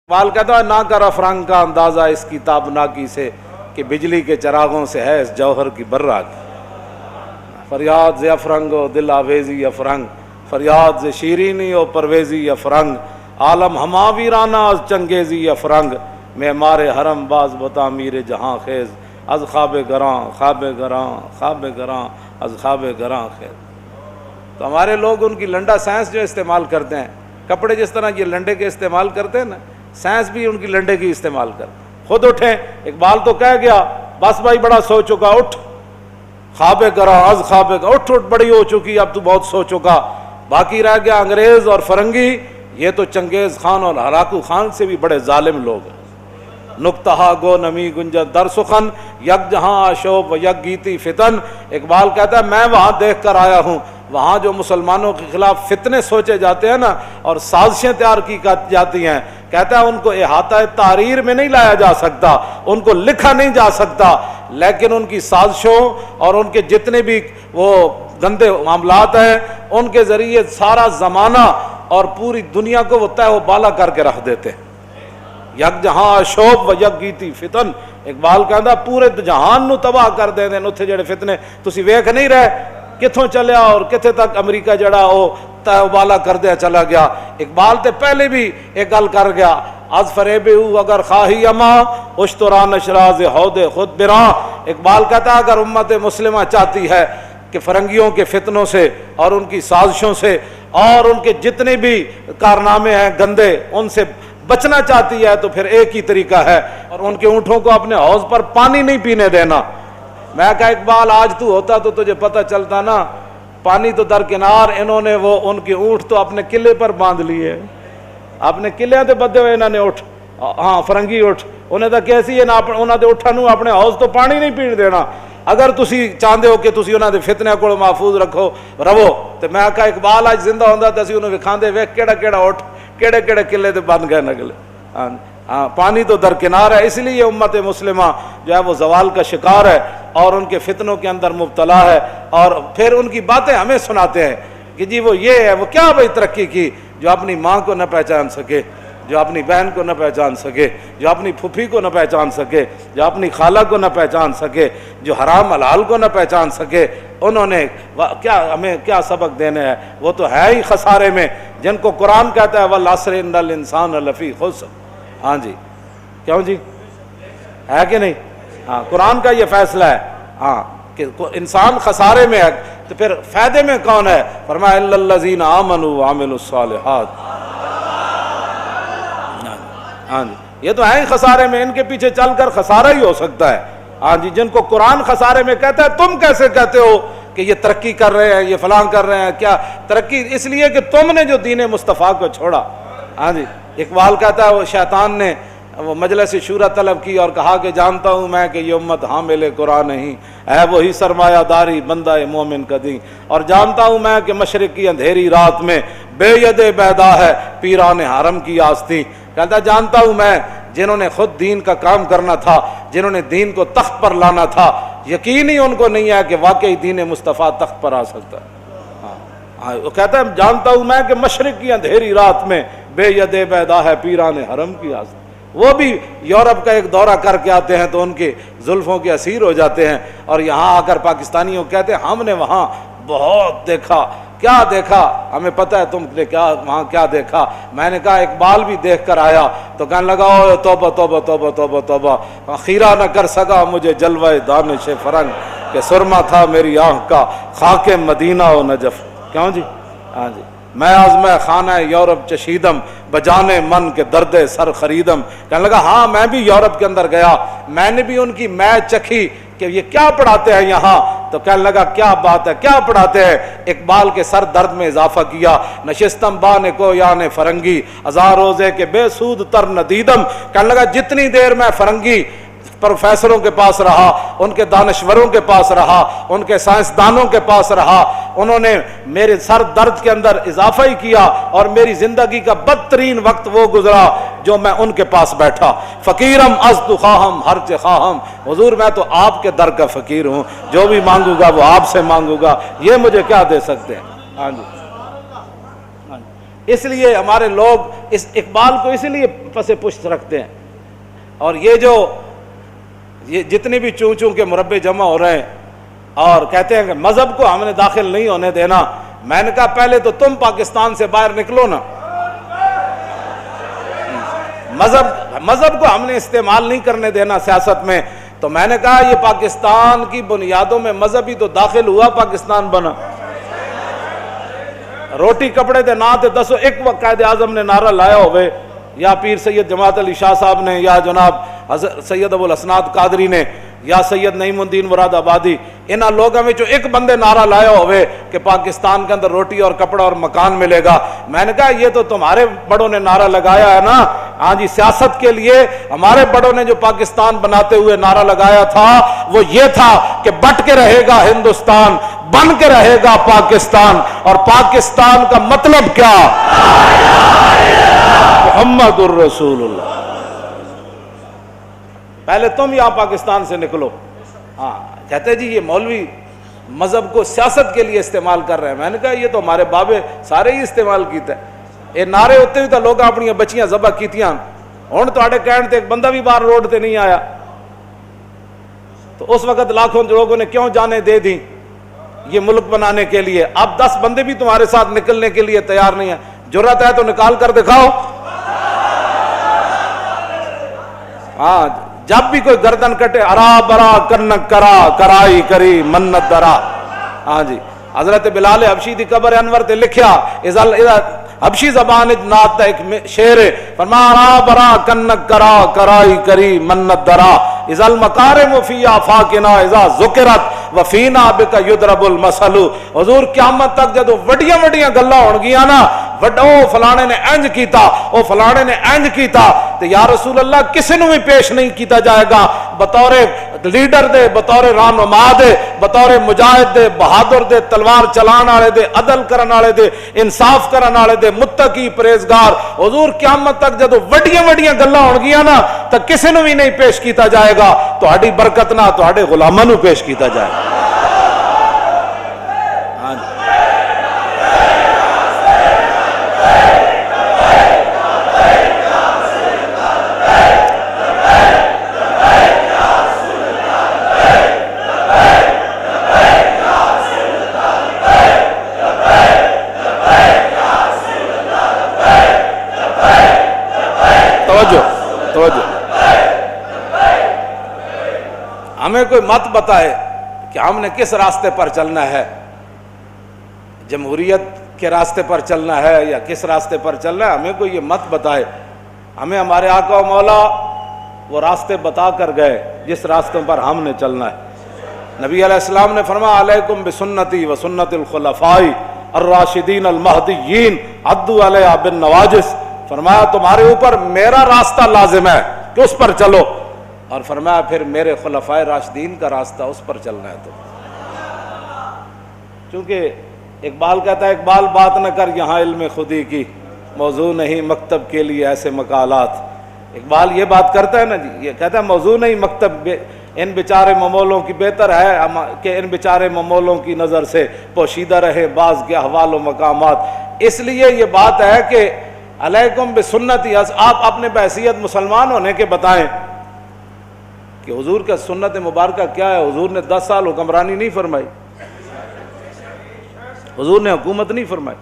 اقبال کہتا ہے نہ کر افرنگ کا اندازہ اس کی تابناکی سے کہ بجلی کے چراغوں سے ہے اس جوہر کی برا کی. فریاد ز افرنگ و دل آویزی افرنگ، فریاد ز شیرینی و پرویزی افرنگ، عالم ہما ویرانہ از چنگیزی افرنگ، معمار حرم باز بتا میر جہاں خیز، از خواب گراں خواب گراں خواب گراں از خواب گراں خیز. تو ہمارے لوگ ان کی لنڈا سائنس جو استعمال کرتے ہیں، کپڑے جس طرح یہ لنڈے کے استعمال کرتے ہیں نا، سائنس بھی ان کی لنڈے کی استعمال کر. خود اٹھیں، اقبال تو کہہ گیا بس بھائی بڑا سو چکا، اٹھ خواب گراں از خواب گراں، اٹھ اٹھ بڑی ہو چکی، اب تو بہت سو چکا. باقی رہ گیا انگریز اور فرنگی، یہ تو چنگیز خان اور ہلاکو خان سے بھی بڑے ظالم لوگ ہیں. نکتہا گو نمی گنجد در سخن، یک جہاں آشوب و یک گیتی فتن. اقبال کہتا ہے میں وہاں دیکھ کر آیا ہوں، وہاں جو مسلمانوں کے خلاف فتنے سوچے جاتے ہیں نا اور سازشیں تیار کی جاتی ہیں، کہتا ہے ان کو احاطہ تحریر میں نہیں لایا جا سکتا، ان کو لکھا نہیں جا سکتا، لیکن ان کی سازشوں اور ان کے جتنے بھی وہ گندے معاملات ہیں ان کے ذریعے سارا زمانہ اور پوری دنیا کو وہ تہ و بالا کر کے رکھ دیتے. یک جہاں شوب و یک گیتی فتن. اقبال کہتا پورے جہان نو تباہ کر دیں دے اتنے جڑے فتنے تسی ویکھ نہیں رہے کتھوں چلیا اور کتھے تک امریکہ جڑا وہ تہ و بالا کر دیا چلا گیا. اقبال تے پہلے بھی ایک گل کر گیا، از فریب او اگر خواہی اما اشترا نشراز ہود خود براں. اقبال کہتا ہے اگر امت مسلمہ چاہتی ہے کہ فرنگیوں کے فتنوں سے اور ان کی سازشوں سے اور ان کے جتنے بھی کارنامے ہیں گندے ان سے بچنا چاہتی ہے تو پھر ایک ہی طریقہ ہے، اور ان کے اونٹوں کو اپنے حوض پر پانی نہیں پینے دینا. میں کہا اقبال آج تو ہوتا تو تجھے پتہ چلتا نا، پانی تو درکنار، انہوں نے وہ ان کے اونٹ تو اپنے قلعے پر باندھ لیے، اپنے قلعے تے بدے ہوئے انہوں نے اٹھ، ہاں فرنگی اٹھ، انہیں تو کیسی ہے نا انہوں نے اٹھا نو اپنے حوض تو پانی نہیں پین دینا. اگر تسی چاہتے ہو کہ تسی انہوں نے فتنے کو محفوظ رکھو رہو تو میں کہا اقبال آج زندہ ہوندہ تو اسی انہوں نے وکھاندے ویکھ کیڑا کیڑا اٹھ کیڑے کیڑے قلعے تے بن گئے نگلے. ہاں پانی تو درکنار ہے، اس لیے امت مسلمہ جو ہے وہ زوال کا شکار ہے اور ان کے فتنوں کے اندر مبتلا ہے. اور پھر ان کی باتیں ہمیں سناتے ہیں کہ جی وہ یہ ہے وہ کیا بھائی ترقی کی، جو اپنی ماں کو نہ پہچان سکے، جو اپنی بہن کو نہ پہچان سکے، جو اپنی پھوپھی کو نہ پہچان سکے، جو اپنی خالہ کو نہ پہچان سکے، جو حرام حلال کو نہ پہچان سکے، انہوں نے کیا ہمیں کیا سبق دینے ہیں؟ وہ تو ہے ہی خسارے میں، جن کو قرآن کہتا ہے والعصر ان الانسان لفی خسر. ہاں جی کیوں جی ہے کہ نہیں؟ ہاں قرآن کا یہ فیصلہ ہے ہاں کہ انسان خسارے میں ہے، تو پھر فائدے میں کون ہے؟ فرمایا الا الذین آمنوا وعملوا الصالحات. ہاں جی یہ تو ہے ہی خسارے میں، ان کے پیچھے چل کر خسارہ ہی ہو سکتا ہے. ہاں جی جن کو قرآن خسارے میں کہتا ہے، تم کیسے کہتے ہو کہ یہ ترقی کر رہے ہیں، یہ فلاں کر رہے ہیں؟ کیا ترقی؟ اس لیے کہ تم نے جو دین مصطفیٰ کو چھوڑا. ہاں جی اقبال کہتا ہے وہ شیطان نے وہ مجلس شورا طلب کی اور کہا کہ جانتا ہوں میں کہ یہ امت حامل قرآن نہیں ہے، وہی سرمایہ داری بندہ مومن کا دین، اور جانتا ہوں میں کہ مشرق کی اندھیری رات میں بے ید بیدا ہے پیران حرم کی آستین. کہتا جانتا ہوں میں جنہوں نے خود دین کا کام کرنا تھا، جنہوں نے دین کو تخت پر لانا تھا، یقین ہی ان کو نہیں ہے کہ واقعی دین مصطفیٰ تخت پر آ سکتا ہے. وہ کہتا ہے جانتا ہوں میں کہ مشرق کی اندھیری رات میں بے ید بیدا ہے پیران حرم کی آستین. وہ بھی یورپ کا ایک دورہ کر کے آتے ہیں تو ان کے زلفوں کے اسیر ہو جاتے ہیں، اور یہاں آ کر پاکستانیوں کہتے ہیں ہم نے وہاں بہت دیکھا. کیا دیکھا؟ ہمیں پتہ ہے تم نے کیا وہاں کیا دیکھا. میں نے کہا اقبال بھی دیکھ کر آیا تو کہنے لگا او توبہ توبہ توبہ توبہ توبہ، خیرہ نہ کر سکا مجھے جلوہ دانش فرنگ، کہ سرما تھا میری آنکھ کا خاک مدینہ و نجف. کیوں جی؟ ہاں جی میں آزمہ خانہ یورپ چشیدم بجانے من کے درد سر خریدم. کہنے لگا ہاں میں بھی یورپ کے اندر گیا، میں نے بھی ان کی میچ چکھی کہ یہ کیا پڑھاتے ہیں یہاں. تو کہنے لگا کیا بات ہے کیا پڑھاتے ہیں؟ اقبال کے سر درد میں اضافہ کیا، نشستم بانے کو یانے فرنگی ہزار روزے کے بے سود تر ندیدم. کہنے لگا جتنی دیر میں فرنگی پروفیسروں کے پاس رہا، ان کے دانشوروں کے پاس رہا، ان کے سائنسدانوں کے پاس رہا، انہوں نے میرے سر درد کے اندر اضافہ ہی کیا، اور میری زندگی کا بدترین وقت وہ گزرا جو میں ان کے پاس بیٹھا. فقیرم ازد خواہم ہرچ خواہم، حضور میں تو آپ کے در کا فقیر ہوں، جو بھی مانگوں گا وہ آپ سے مانگوں گا، یہ مجھے کیا دے سکتے ہیں؟ ہاں جی اس لیے ہمارے لوگ اس اقبال کو اسی لیے پس پشت رکھتے ہیں. اور یہ جتنی بھی چون چون کے مربے جمع ہو رہے ہیں اور کہتے ہیں کہ مذہب کو ہم نے داخل نہیں ہونے دینا، میں نے کہا پہلے تو تم پاکستان سے باہر نکلو نا. مذہب کو ہم نے استعمال نہیں کرنے دینا سیاست میں. تو میں نے کہا یہ پاکستان کی بنیادوں میں مذہب ہی تو داخل ہوا، پاکستان بنا. روٹی کپڑے دے نا تے دسو ایک وقت قائد اعظم نے نعرہ لایا ہوئے، یا پیر سید جماعت علی شاہ صاحب نے، یا جناب سید ابو الاسناد قادری نے، یا سید نعیم الدین مراد آبادی، انہاں لوگوں میں جو ایک بندے نعرہ لایا ہوئے کہ پاکستان کے اندر روٹی اور کپڑا اور مکان ملے گا. میں نے کہا یہ تو تمہارے بڑوں نے نعرہ لگایا ہے نا. ہاں جی، سیاست کے لیے ہمارے بڑوں نے جو پاکستان بناتے ہوئے نعرہ لگایا تھا وہ یہ تھا کہ بٹ کے رہے گا ہندوستان، بن کے رہے گا پاکستان. اور پاکستان کا مطلب کیا؟ محمد الرسول اللہ. پہلے تم یہاں پاکستان سے نکلو. ہاں کہتے جی یہ مولوی مذہب کو سیاست کے لیے استعمال کر رہے ہیں. میں نے کہا یہ تو ہمارے بابے سارے ہی استعمال کیتے ہیں. یہ نعرے ہوتے بھی تو لوگ اپنی بچیاں ذبح کیتیاں. ہن تواڈے کہن تے ایک بندہ بھی باہر روڈ تے نہیں آیا. تو اس وقت لاکھوں لوگوں نے کیوں جانیں دے دی یہ ملک بنانے کے لیے. اب 10 بندے بھی تمہارے ساتھ نکلنے کے لیے تیار نہیں ہیں. جرأت ہے تو نکال کر دکھاؤ. ہاں جب بھی کوئی گردن کٹے، ارا برا کنک کرا کرائی کری منت درا. ہاں جی، حضرت بلال حبشی دی قبر انور تے لکھیا حبشی زبان نات ایک شعر ہے، فرمایا ارا برا کنک کرا کرائی کری منت درا اذا المکارم فی آفاقنا اذا ذکرت وفینا بک یضرب المثل. حضور قیامت تک جدو وڈیاں وڈیاں گلاں ہون گیاں نا، او فلانے نے انج کیتا، او فلانے نے انج کیتا، تو یا رسول اللہ کسی نو بھی پیش نہیں کیتا جائے گا بطور لیڈر دے، بطور رہنما دے، بطور مجاہد دے، بہادر دے، تلوار چلان والے دے، عدل کرن والے دے، انصاف کرن والے دے، متقی پرہیزگار. حضور قیامت تک جدو وڈیاں وڈیاں گلاں ہون گیاں نا تو کسی نو بھی نہیں پیش کیتا جائے گا، تہاڈی برکت نہ تہاڈے غلاماں نو پیش کیتا جائے گا. ہاں جی. ہمیں کوئی مت بتائے کہ ہم نے کس راستے پر چلنا ہے، جمہوریت کے راستے پر چلنا ہے یا کس راستے پر چلنا ہے. ہمیں کوئی یہ مت بتائے. ہمیں ہمارے آقا و مولا وہ راستے بتا کر گئے جس راستوں پر ہم نے چلنا ہے. نبی علیہ السلام نے فرمایا علیکم بسنتی و سنت الخلفاء الراشدین المہدیین عضوا علیہا بالنواجذ. فرمایا تمہارے اوپر میرا راستہ لازم ہے کہ اس پر چلو، اور فرمایا پھر میرے خلفائے راشدین کا راستہ اس پر چلنا ہے. تو چونکہ اقبال کہتا ہے اقبال بات نہ کر یہاں علم خودی کی، موضوع نہیں مکتب کے لیے ایسے مقالات. اقبال یہ بات کرتا ہے نا جی، یہ کہتا ہے موضوع نہیں مکتب، ان بیچارے ممولوں کی بہتر ہے کہ ان بیچارے ممولوں کی نظر سے پوشیدہ رہے بعض کے احوال و مقامات. اس لیے یہ بات ہے کہ علیکم بسنتی، آپ اپنے بحیثیت مسلمان ہونے کے بتائیں کہ حضور کا سنت مبارکہ کیا ہے. حضور نے 10 سال حکمرانی نہیں فرمائی، حضور نے حکومت نہیں فرمائی،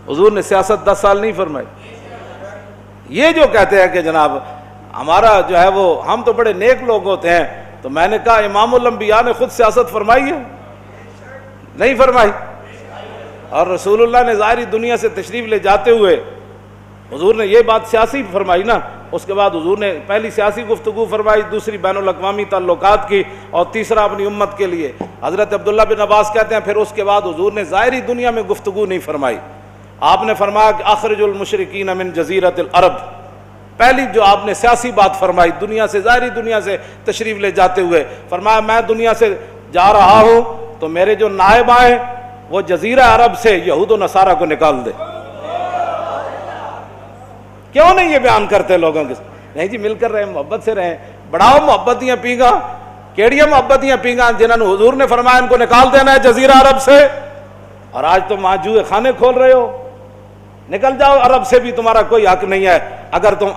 حضور نے سیاست 10 سال نہیں فرمائی. یہ جو کہتے ہیں کہ جناب ہمارا جو ہے وہ ہم تو بڑے نیک لوگ ہوتے ہیں، تو میں نے کہا امام الانبیاء نے خود سیاست فرمائی ہے؟ نہیں فرمائی. اور رسول اللہ نے ظاہری دنیا سے تشریف لے جاتے ہوئے حضور نے یہ بات سیاسی فرمائی نا. اس کے بعد حضور نے پہلی سیاسی گفتگو فرمائی، دوسری بین الاقوامی تعلقات کی، اور تیسرا اپنی امت کے لیے. حضرت عبداللہ بن عباس کہتے ہیں پھر اس کے بعد حضور نے ظاہری دنیا میں گفتگو نہیں فرمائی. آپ نے فرمایا کہ اخرج المشرکین من جزیرۃ العرب. پہلی جو آپ نے سیاسی بات فرمائی دنیا سے، ظاہری دنیا سے تشریف لے جاتے ہوئے، فرمایا میں دنیا سے جا رہا ہوں تو میرے جو نائب آئے وہ جزیرہ عرب سے یہود و نصارہ کو نکال دے. کیوں نہیں یہ بیان کرتے لوگوں کے؟ نہیں جی مل کر رہے، محبت سے رہیں. بڑھاؤ محبت دیاں پیگا. کیڑیاں محبت دیاں پیگا جنہوں نے حضور نے فرمایا ان کو نکال دینا ہے جزیرہ عرب سے، اور آج تم وہاں جوئے خانے کھول رہے ہو. نکل جاؤ، عرب سے بھی تمہارا کوئی حق نہیں ہے اگر تم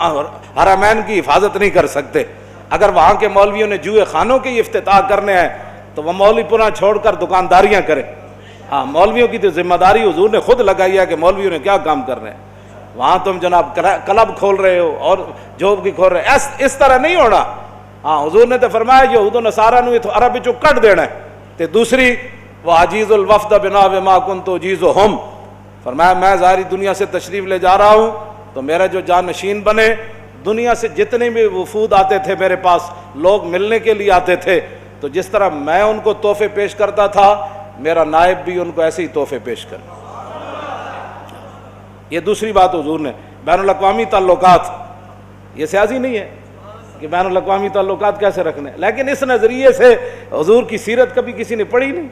حرمین کی حفاظت نہیں کر سکتے۔ اگر وہاں کے مولویوں نے جوئے خانوں کے افتتاح کرنے ہیں تو وہ مولوی پناہ چھوڑ کر دکانداریاں کریں۔ ہاں، مولویوں کی تو ذمہ داری حضور نے خود لگائی ہے کہ مولویوں نے کیا کام کر رہے ہیں۔ وہاں تم جناب کلب کھول رہے ہو اور جوب کی کھول رہے ہیں، اس طرح نہیں ہونا۔ ہاں، حضور نے تو فرمایا یہود و نصارہ نو عرب وچوں کٹ دینا ہے۔ تے دوسری وہ عجیز الوفد بنا بما کنت اجیزہم، فرمایا میں ظاہری دنیا سے تشریف لے جا رہا ہوں تو میرا جو جانشین بنے، دنیا سے جتنے بھی وفود آتے تھے میرے پاس، لوگ ملنے کے لیے آتے تھے، تو جس طرح میں ان کو تحفے پیش کرتا تھا، میرا نائب بھی ان کو ایسے ہی تحفے پیش کر۔ یہ دوسری بات حضور نے۔ بین الاقوامی تعلقات، یہ سیاسی نہیں ہے کہ بین الاقوامی تعلقات کیسے رکھنے، لیکن اس نظریے سے حضور کی سیرت کبھی کسی نے پڑھی نہیں۔